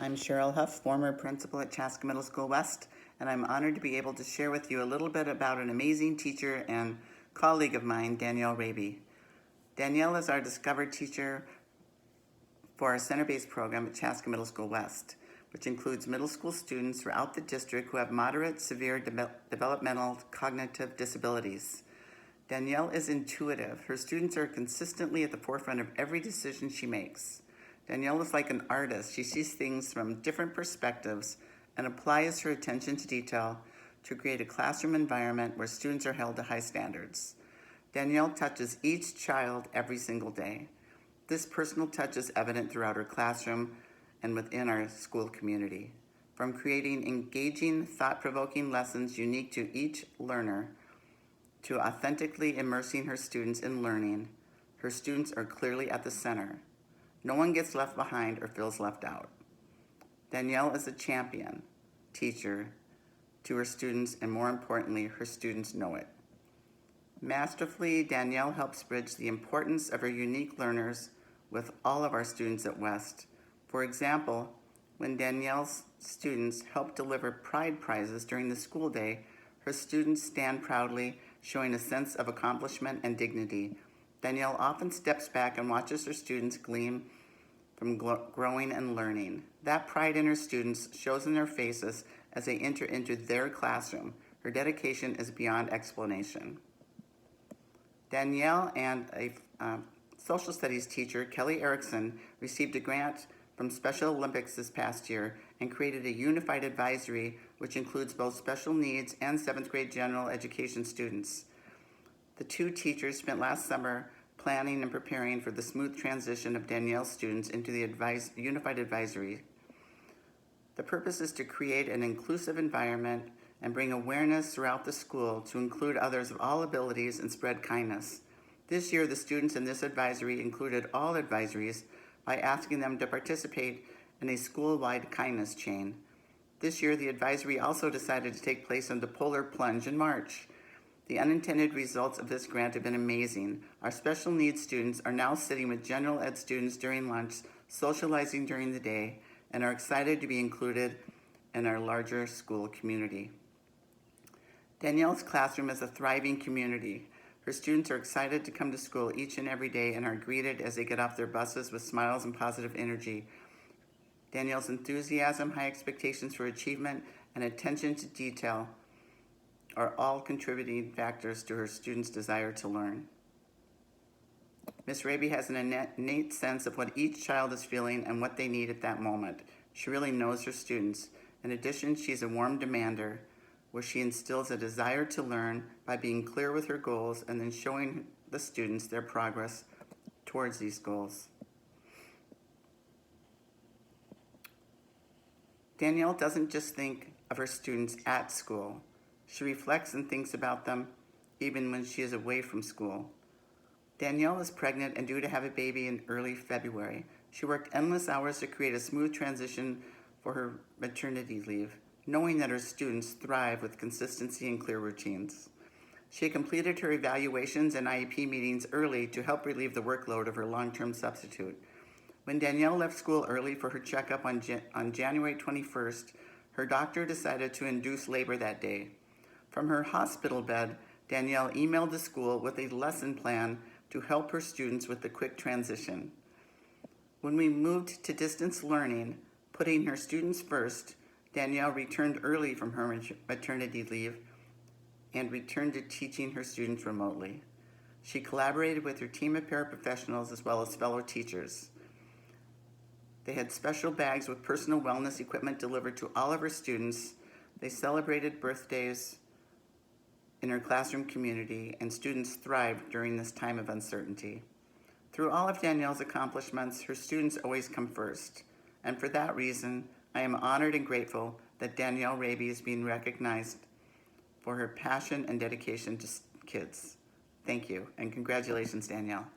I'm Sheryl Hough, former principal at Chaska Middle School West, and I'm honored to be able to share with you a little bit about an amazing teacher and colleague of mine, Danielle Raabe. Danielle is our Discover teacher for our center-based program at Chaska Middle School West, which includes middle school students throughout the district who have moderate, severe developmental cognitive disabilities. Danielle is intuitive. Her students are consistently at the forefront of every decision she makes. Danielle is like an artist. She sees things from different perspectives and applies her attention to detail to create a classroom environment where students are held to high standards. Danielle touches each child every single day. This personal touch is evident throughout her classroom and within our school community. From creating engaging, thought-provoking lessons unique to each learner, to authentically immersing her students in learning, her students are clearly at the center. No one gets left behind or feels left out. Danielle is a champion teacher to her students, and more importantly, her students know it. Masterfully, Danielle helps bridge the importance of her unique learners with all of our students at West. For example, when Danielle's students help deliver Pride Prizes during the school day, her students stand proudly, showing a sense of accomplishment and dignity. Danielle often steps back and watches her students gleam from growing and learning. That pride in her students shows in their faces as they enter into their classroom. Her dedication is beyond explanation. Danielle and a social studies teacher, Kelly Erickson, received a grant from Special Olympics this past year and created a unified advisory which includes both special needs and 7th grade general education students. The two teachers spent last summer planning and preparing for the smooth transition of Danielle's students into the unified advisory. The purpose is to create an inclusive environment and bring awareness throughout the school to include others of all abilities and spread kindness. This year, the students in this advisory included all advisories by asking them to participate in a school-wide kindness chain. This year, the advisory also decided to take place on the Polar Plunge in March. The unintended results of this grant have been amazing. Our special needs students are now sitting with general ed students during lunch, socializing during the day, and are excited to be included in our larger school community. Danielle's classroom is a thriving community. Her students are excited to come to school each and every day and are greeted as they get off their buses with smiles and positive energy. Danielle's enthusiasm, high expectations for achievement, and attention to detail are all contributing factors to her students' desire to learn. Ms. Raabe has an innate sense of what each child is feeling and what they need at that moment. She really knows her students. In addition, she's a warm demander, where she instills a desire to learn by being clear with her goals and then showing the students their progress towards these goals. Danielle doesn't just think of her students at school. She reflects and thinks about them even when she is away from school. Danielle is pregnant and due to have a baby in early February. She worked endless hours to create a smooth transition for her maternity leave, knowing that her students thrive with consistency and clear routines. She completed her evaluations and IEP meetings early to help relieve the workload of her long-term substitute. When Danielle left school early for her checkup on January 21st, her doctor decided to induce labor that day. From her hospital bed, Danielle emailed the school with a lesson plan to help her students with the quick transition. When we moved to distance learning, putting her students first, Danielle returned early from her maternity leave and returned to teaching her students remotely. She collaborated with her team of paraprofessionals as well as fellow teachers. They had special bags with personal wellness equipment delivered to all of her students. They celebrated birthdays in her classroom community, and students thrived during this time of uncertainty. Through all of Danielle's accomplishments, her students always come first. And for that reason, I am honored and grateful that Danielle Raabe is being recognized for her passion and dedication to kids. Thank you, and congratulations, Danielle.